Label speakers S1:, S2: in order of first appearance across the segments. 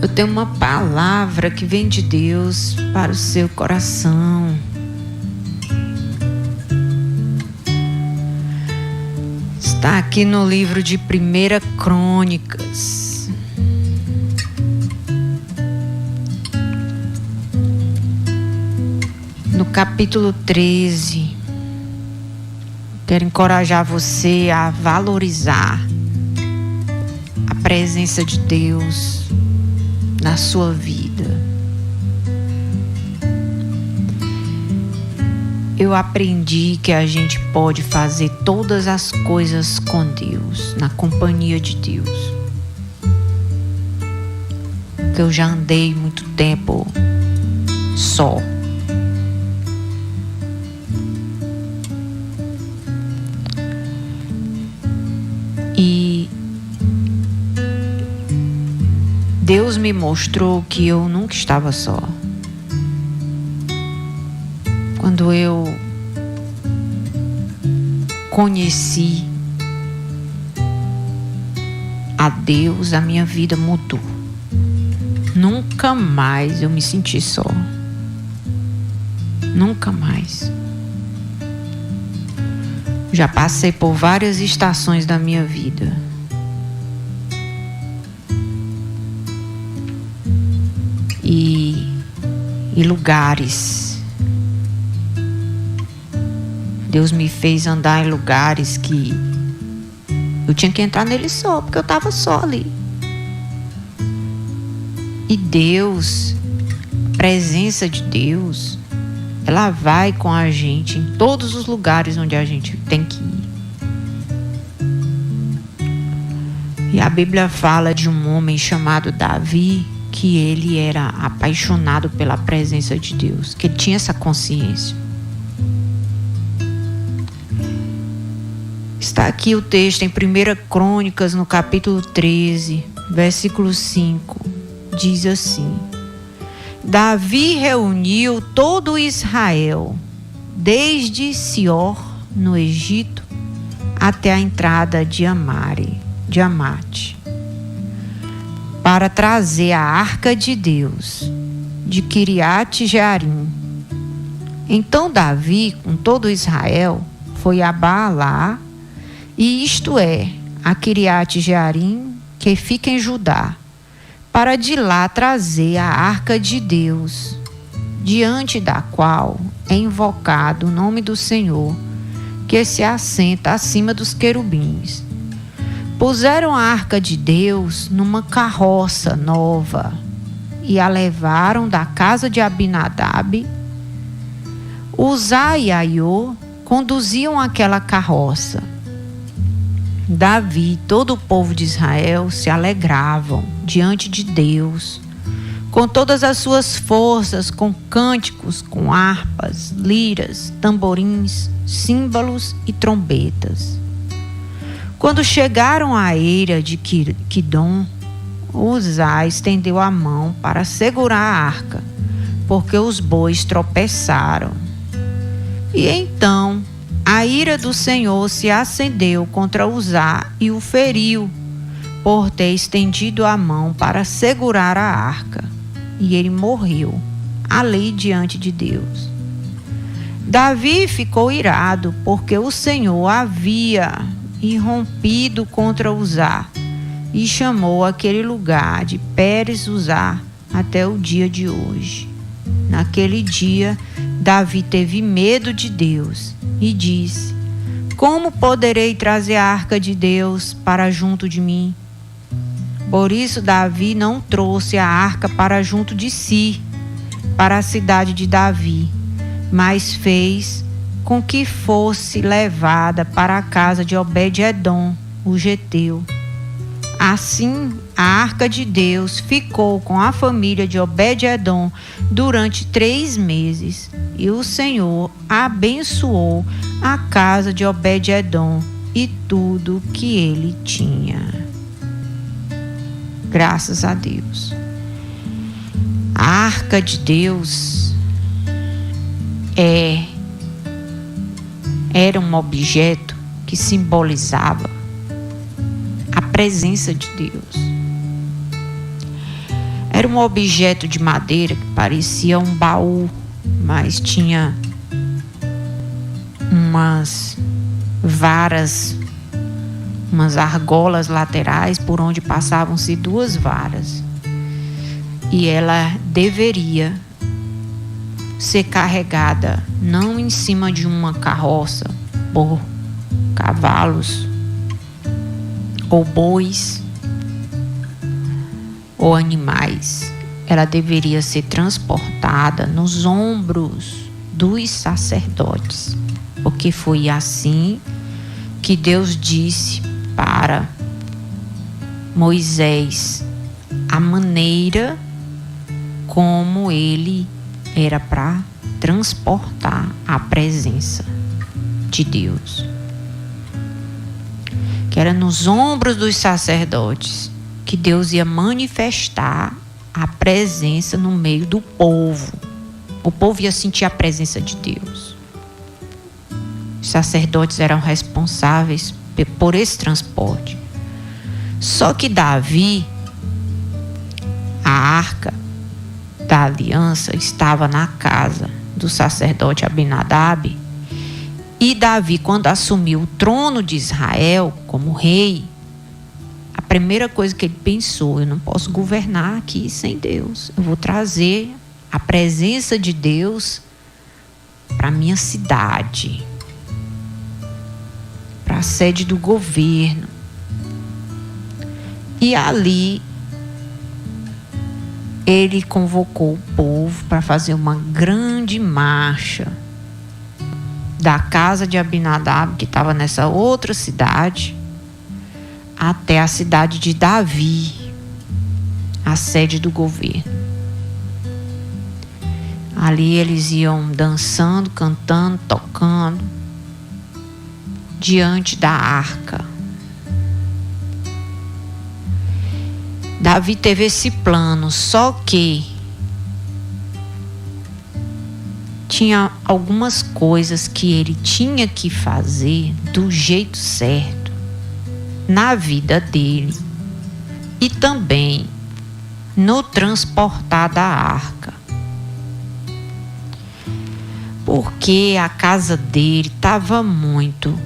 S1: Eu tenho uma palavra que vem de Deus para o seu coração. Está aqui no livro de 1 Crônicas. No capítulo 13. Quero encorajar você a valorizar a presença de Deus na sua vida. Eu aprendi que a gente pode fazer todas as coisas com Deus, na companhia de Deus. Porque eu já andei muito tempo só. E Deus me mostrou que eu nunca estava só. Quando eu conheci a Deus, a minha vida mudou. Nunca mais eu me senti só. Nunca mais. Já passei por várias estações da minha vida. E lugares. Deus me fez andar em lugares que eu tinha que entrar nele só, porque eu estava só ali. E Deus, a presença de Deus, ela vai com a gente em todos os lugares onde a gente tem que ir. E a Bíblia fala de um homem chamado Davi, que ele era apaixonado pela presença de Deus, que ele tinha essa consciência. Está aqui o texto em 1 Crônicas, no capítulo 13, versículo 5. Diz assim: Davi reuniu todo Israel, desde Sior, no Egito, até a entrada de Amate, para trazer a arca de Deus, de Quiriate Jearim. Então Davi, com todo Israel, foi a Baalá, e isto é, a Quiriate Jearim, que fica em Judá, para de lá trazer a arca de Deus, diante da qual é invocado o nome do Senhor, que se assenta acima dos querubins. Puseram a arca de Deus numa carroça nova e a levaram da casa de Abinadab. Uzá e Aiô conduziam aquela carroça. Davi e todo o povo de Israel se alegravam diante de Deus, com todas as suas forças, com cânticos, com harpas, liras, tamborins, símbolos e trombetas. Quando chegaram à eira de Quidom, Uzá estendeu a mão para segurar a arca, porque os bois tropeçaram. E então a ira do Senhor se acendeu contra Uzá e o feriu, por ter estendido a mão para segurar a arca. E ele morreu, ali diante de Deus. Davi ficou irado, porque o Senhor havia irrompido contra Uzá, e chamou aquele lugar de Pérez Uzá até o dia de hoje. Naquele dia, Davi teve medo de Deus e disse: Como poderei trazer a arca de Deus para junto de mim? Por isso Davi não trouxe a arca para junto de si, para a cidade de Davi, mas fez com que fosse levada para a casa de Obed-edom, o geteu. Assim, a arca de Deus ficou com a família de Obed-edom durante 3 meses, e o Senhor abençoou a casa de Obed-edom e tudo que ele tinha. Graças a Deus. A arca de Deus era um objeto que simbolizava a presença de Deus. Era um objeto de madeira que parecia um baú, mas tinha umas varas, umas argolas laterais por onde passavam-se 2 varas. E ela deveria ser carregada não em cima de uma carroça por cavalos ou bois ou animais. Ela deveria ser transportada nos ombros dos sacerdotes, porque foi assim que Deus disse para Moisés a maneira como ele era para transportar a presença de Deus, que era nos ombros dos sacerdotes que Deus ia manifestar a presença no meio do povo. O povo ia sentir a presença de Deus. Os sacerdotes eram responsáveis por esse transporte. Só que Davi, a arca da aliança, estava na casa do sacerdote Abinadab. E Davi, quando assumiu o trono de Israel como rei, a primeira coisa que ele pensou: eu não posso governar aqui sem Deus. Eu vou trazer a presença de Deus para a minha cidade, para a sede do governo. E ali ele convocou o povo para fazer uma grande marcha da casa de Abinadab, que estava nessa outra cidade, até a cidade de Davi, a sede do governo. Ali eles iam dançando, cantando, tocando diante da arca. Davi teve esse plano, só que tinha algumas coisas que ele tinha que fazer do jeito certo na vida dele e também no transportar da arca, porque a casa dele estava muito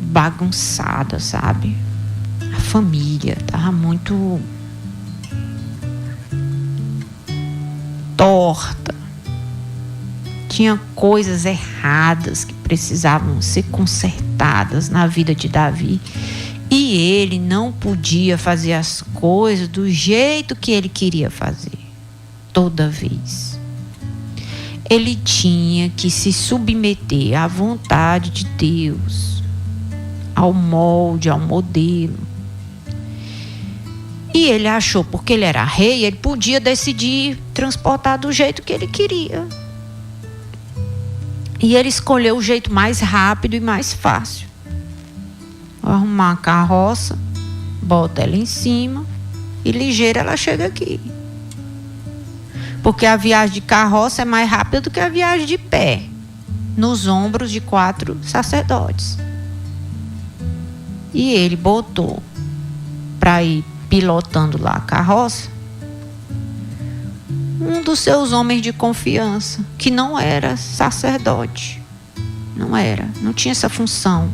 S1: bagunçada, sabe? A família estava muito torta. Tinha coisas erradas que precisavam ser consertadas na vida de Davi. E ele não podia fazer as coisas do jeito que ele queria fazer toda vez. Ele tinha que se submeter à vontade de Deus, ao molde, ao modelo. E ele achou, porque ele era rei, ele podia decidir transportar do jeito que ele queria. E ele escolheu o jeito mais rápido e mais fácil. Arrumar uma carroça, bota ela em cima e ligeira ela chega aqui. Porque a viagem de carroça é mais rápida do que a viagem de pé, nos ombros de 4 sacerdotes. E ele botou para ir pilotando lá a carroça um dos seus homens de confiança, que não era sacerdote. Não tinha essa função.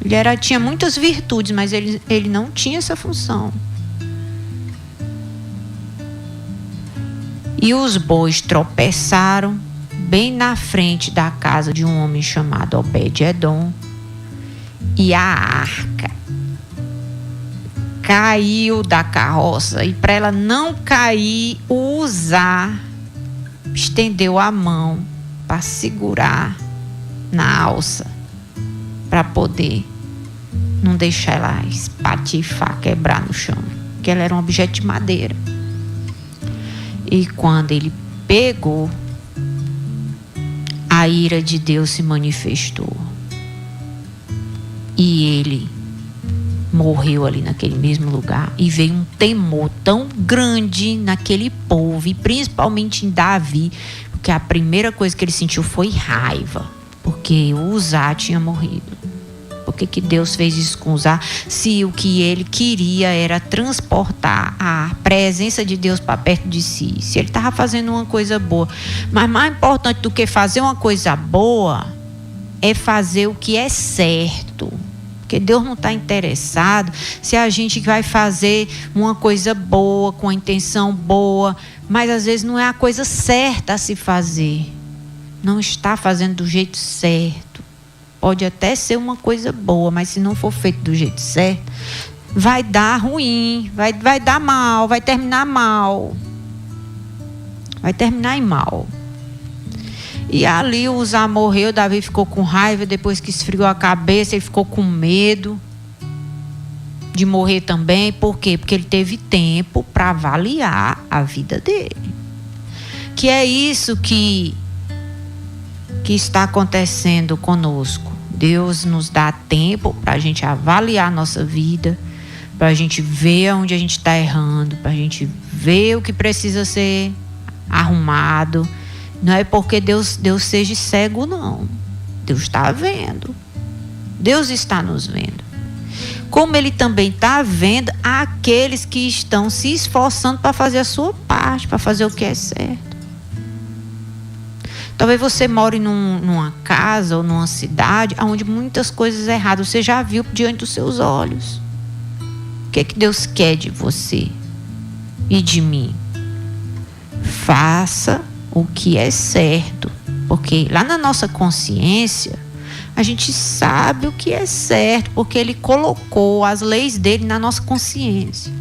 S1: Ele tinha muitas virtudes, mas ele não tinha essa função. E os bois tropeçaram bem na frente da casa de um homem chamado Obed-edom. E a arca caiu da carroça. E para ela não cair, o Uzá estendeu a mão para segurar na alça, para poder não deixar ela espatifar, quebrar no chão, porque ela era um objeto de madeira. E quando ele pegou, a ira de Deus se manifestou. E ele morreu ali naquele mesmo lugar. E veio um temor tão grande naquele povo, e principalmente em Davi, porque a primeira coisa que ele sentiu foi raiva, porque o Uzá tinha morrido. Por que Deus fez isso com Uzá? Se o que ele queria era transportar a presença de Deus para perto de si. Se ele estava fazendo uma coisa boa. Mas mais importante do que fazer uma coisa boa é fazer o que é certo. Porque Deus não está interessado se a gente vai fazer uma coisa boa, com a intenção boa, mas às vezes não é a coisa certa a se fazer. Não está fazendo do jeito certo. Pode até ser uma coisa boa, mas se não for feito do jeito certo, vai dar ruim, vai dar mal, vai terminar mal. Vai terminar em mal. E ali o Uzá morreu, Davi ficou com raiva, depois que esfriou a cabeça, ele ficou com medo de morrer também. Por quê? Porque ele teve tempo para avaliar a vida dele. Que é isso que está acontecendo conosco. Deus nos dá tempo para a gente avaliar a nossa vida, para a gente ver onde a gente está errando, para a gente ver o que precisa ser arrumado. Não é porque Deus seja cego, não. Deus está vendo. Deus está nos vendo. Como Ele também está vendo aqueles que estão se esforçando para fazer a sua parte, para fazer o que é certo. Talvez você more numa casa ou numa cidade onde muitas coisas erradas você já viu diante dos seus olhos. O que Deus quer de você e de mim? Faça o que é certo, porque lá na nossa consciência a gente sabe o que é certo, porque Ele colocou as leis dele na nossa consciência.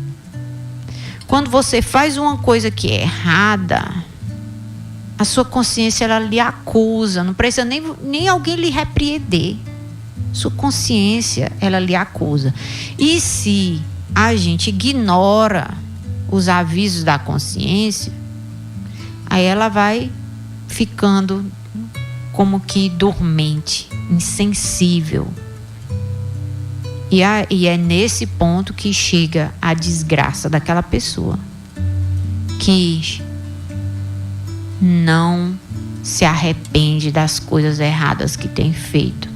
S1: Quando você faz uma coisa que é errada, a sua consciência ela lhe acusa, não precisa nem alguém lhe repreender. Sua consciência ela lhe acusa. E se a gente ignora os avisos da consciência, aí ela vai ficando como que dormente, insensível. E é nesse ponto que chega a desgraça daquela pessoa que não se arrepende das coisas erradas que tem feito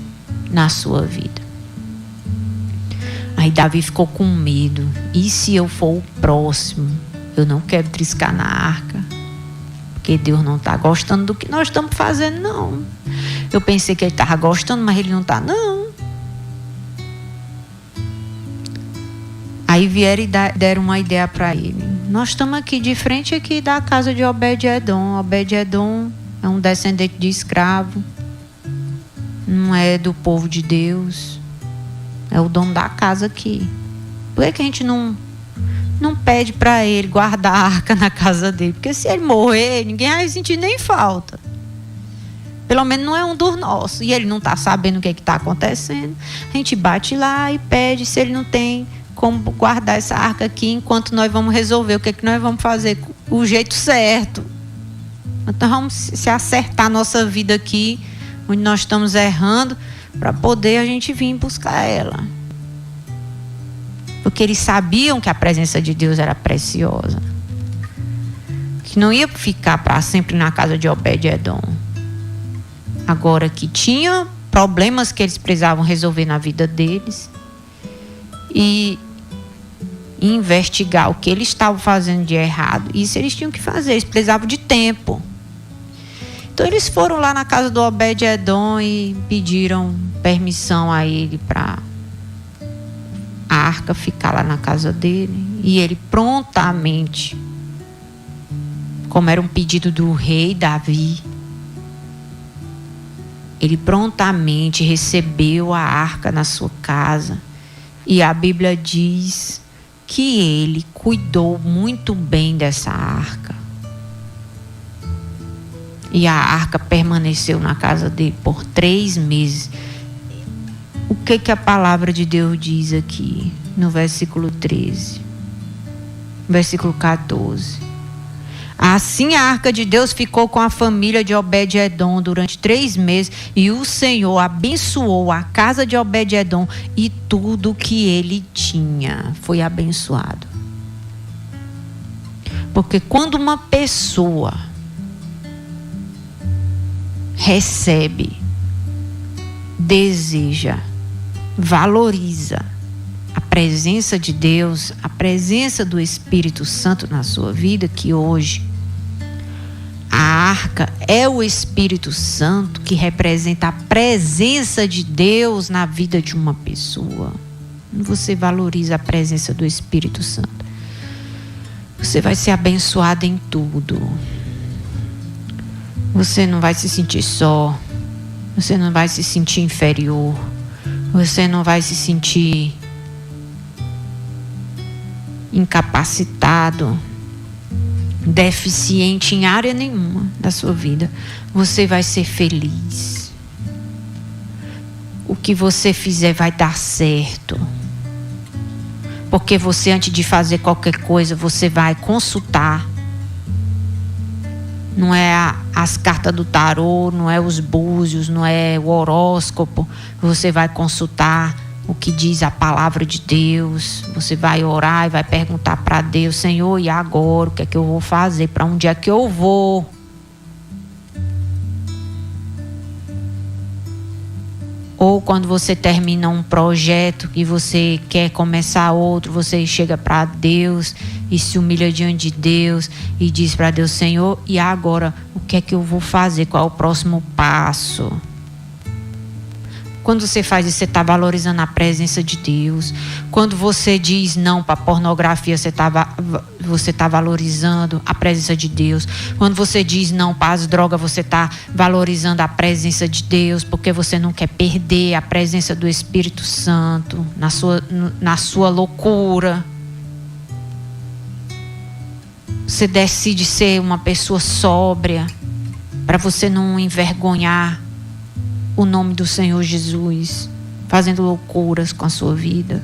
S1: na sua vida. Aí Davi ficou com medo. E se eu for o próximo? Eu não quero triscar na arca, porque Deus não está gostando do que nós estamos fazendo, não. Eu pensei que Ele estava gostando, mas Ele não está, não. Aí vieram e deram uma ideia para ele. Nós estamos aqui de frente aqui da casa de Obed-Edom. Obed-Edom é um descendente de escravo. Não é do povo de Deus. É o dono da casa aqui. Por que a gente não pede para ele guardar a arca na casa dele? Porque se ele morrer, ninguém vai sentir nem falta. Pelo menos não é um dos nossos. E ele não está sabendo o que está acontecendo. A gente bate lá e pede. Se ele não tem como guardar essa arca aqui, enquanto nós vamos resolver o que nós vamos fazer, o jeito certo. Então vamos se acertar a nossa vida aqui, onde nós estamos errando, para poder a gente vir buscar ela. Porque eles sabiam que a presença de Deus era preciosa, que não ia ficar para sempre na casa de Obed-Edom. Agora que tinha problemas que eles precisavam resolver na vida deles e investigar o que eles estavam fazendo de errado, isso eles tinham que fazer, eles precisavam de tempo. Então eles foram lá na casa do Obed-Edom e pediram permissão a ele para a arca ficar lá na casa dele. E ele prontamente, como era um pedido do rei Davi, ele prontamente recebeu a arca na sua casa. E a Bíblia diz que ele cuidou muito bem dessa arca. E a arca permaneceu na casa dele por 3 meses. O que a palavra de Deus diz aqui no versículo 13? Versículo 14. Assim a arca de Deus ficou com a família de Obed-Edom durante 3 meses, e o Senhor abençoou a casa de Obed-Edom, e tudo que ele tinha foi abençoado. Porque quando uma pessoa recebe, deseja valoriza a presença de Deus, a presença do Espírito Santo na sua vida, que hoje a arca é o Espírito Santo que representa a presença de Deus na vida de uma pessoa. Você valoriza a presença do Espírito Santo, você vai ser abençoado em tudo. Você não vai se sentir só, você não vai se sentir inferior, você não vai se sentir incapacitado, deficiente em área nenhuma da sua vida. Você vai ser feliz. O que você fizer vai dar certo. Porque você, antes de fazer qualquer coisa, você vai consultar. Não é as cartas do tarô, não é os búzios, não é o horóscopo. Você vai consultar o que diz a palavra de Deus. Você vai orar e vai perguntar para Deus: Senhor, e agora? O que é que eu vou fazer? Para onde é que eu vou? Ou quando você termina um projeto e você quer começar outro, você chega para Deus e se humilha diante de Deus e diz para Deus: Senhor, e agora? O que é que eu vou fazer? Qual é o próximo passo? Quando você faz isso, você está valorizando a presença de Deus. Quando você diz não para a pornografia, você está valorizando a presença de Deus. Quando você diz não para as drogas, você está valorizando a presença de Deus, porque você não quer perder a presença do Espírito Santo na sua loucura. Você decide ser uma pessoa sóbria, para você não envergonhar o nome do Senhor Jesus, fazendo loucuras com a sua vida.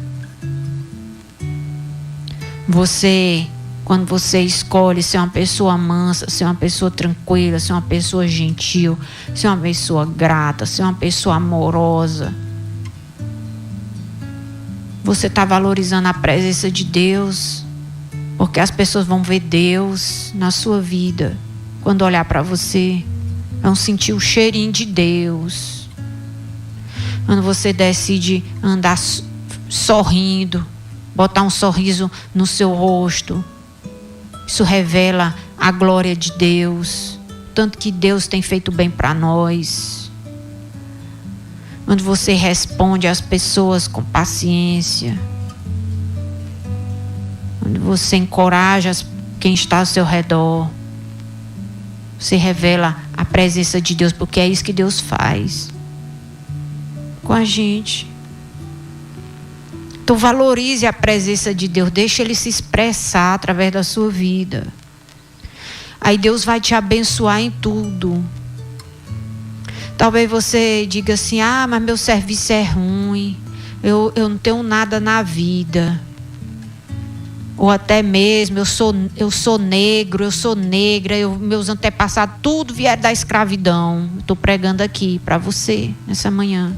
S1: Quando você escolhe ser uma pessoa mansa, ser uma pessoa tranquila, ser uma pessoa gentil, ser uma pessoa grata, ser uma pessoa amorosa, você está valorizando a presença de Deus, porque as pessoas vão ver Deus na sua vida. Quando olhar para você, vão sentir o cheirinho de Deus. Quando você decide andar sorrindo, botar um sorriso no seu rosto, isso revela a glória de Deus, tanto que Deus tem feito bem para nós. Quando você responde às pessoas com paciência, quando você encoraja quem está ao seu redor, você revela a presença de Deus, porque é isso que Deus faz com a gente. Então valorize a presença de Deus, deixe Ele se expressar através da sua vida. Aí Deus vai te abençoar em tudo. Talvez você diga assim: mas meu serviço é ruim, eu não tenho nada na vida. Ou até mesmo, eu sou negro, eu sou negra, meus antepassados tudo vieram da escravidão. Estou pregando aqui para você nessa manhã.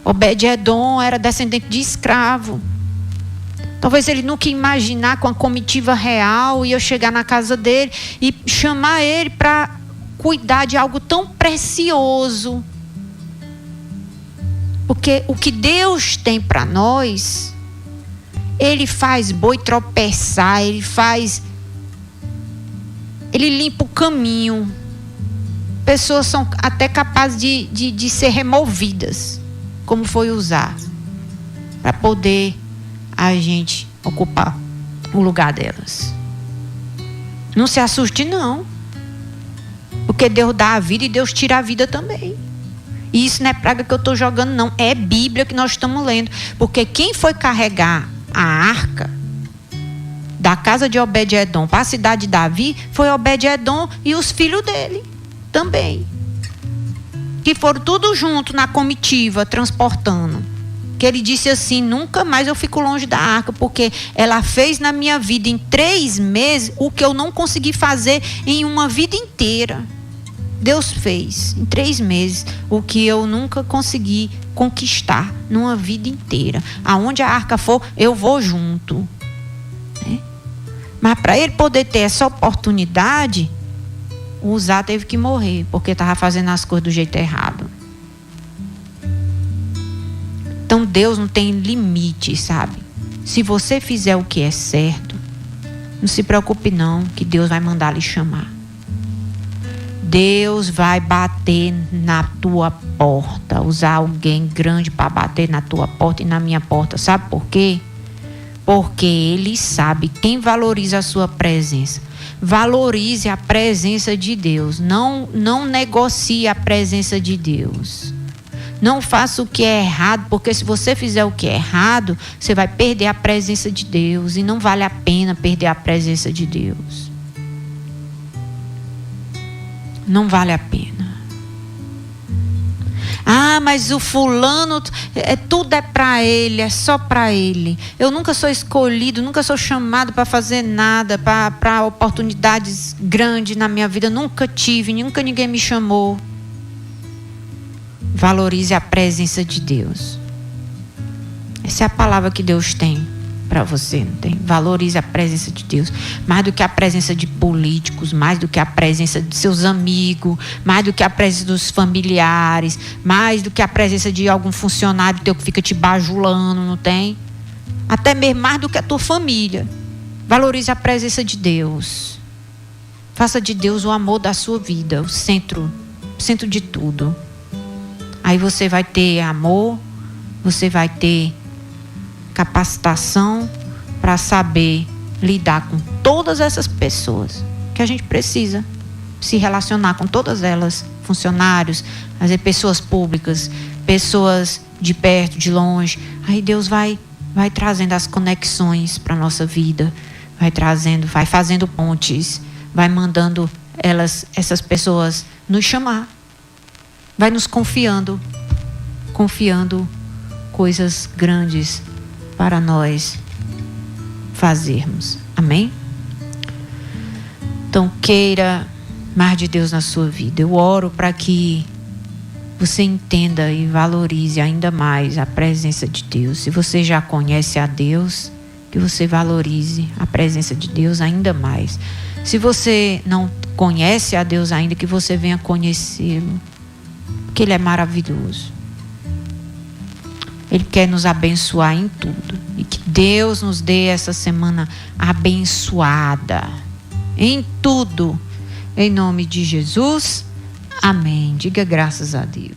S1: Obed-edom era descendente de escravo. Talvez ele nunca imaginar com a comitiva real e eu chegar na casa dele e chamar ele para cuidar de algo tão precioso. Porque o que Deus tem para nós, Ele faz boi tropeçar, Ele limpa o caminho. Pessoas são até capazes de ser removidas, como foi usar, para poder a gente ocupar o lugar delas. Não se assuste não, porque Deus dá a vida e Deus tira a vida também. E isso não é praga que eu estou jogando não, é Bíblia que nós estamos lendo. Porque quem foi carregar a arca da casa de Obed-edom para a cidade de Davi foi Obed-edom e os filhos dele também, que foram tudo junto na comitiva, transportando. Que ele disse assim: nunca mais eu fico longe da arca, porque ela fez na minha vida em 3 meses o que eu não consegui fazer em uma vida inteira. Deus fez em 3 meses o que eu nunca consegui conquistar numa vida inteira. Aonde a arca for, eu vou junto, né? Mas para ele poder ter essa oportunidade, o Uzá teve que morrer, porque estava fazendo as coisas do jeito errado. Deus não tem limite, sabe? Se você fizer o que é certo, não se preocupe não, que Deus vai mandar lhe chamar. Deus vai bater na tua porta, usar alguém grande para bater na tua porta e na minha porta. Sabe por quê? Porque Ele sabe quem valoriza a sua presença. Valorize a presença de Deus. Não negocie a presença de Deus. Não faça o que é errado, porque se você fizer o que é errado, você vai perder a presença de Deus. E não vale a pena perder a presença de Deus. Não vale a pena. Ah, mas o fulano, tudo é para ele, é só para ele. Eu nunca sou escolhido, nunca sou chamado para fazer nada, para oportunidades grandes na minha vida. Nunca tive, nunca ninguém me chamou. Valorize a presença de Deus. Essa é a palavra que Deus tem para você, não tem? Valorize a presença de Deus. Mais do que a presença de políticos, mais do que a presença de seus amigos, mais do que a presença dos familiares, mais do que a presença de algum funcionário teu que fica te bajulando, não tem? Até mesmo mais do que a tua família. Valorize a presença de Deus. Faça de Deus o amor da sua vida, o centro de tudo. Aí você vai ter amor, você vai ter capacitação para saber lidar com todas essas pessoas que a gente precisa se relacionar com todas elas, funcionários, às vezes pessoas públicas, pessoas de perto, de longe. Aí Deus vai trazendo as conexões para a nossa vida, vai fazendo pontes, vai mandando essas pessoas nos chamar, vai nos confiando coisas grandes para nós fazermos. Amém? Então queira mais de Deus na sua vida. Eu oro para que você entenda e valorize ainda mais a presença de Deus. Se você já conhece a Deus, que você valorize a presença de Deus ainda mais. Se você não conhece a Deus ainda, que você venha conhecê-lo, porque Ele é maravilhoso. Ele quer nos abençoar em tudo. E que Deus nos dê essa semana abençoada em tudo. Em nome de Jesus. Amém. Diga graças a Deus.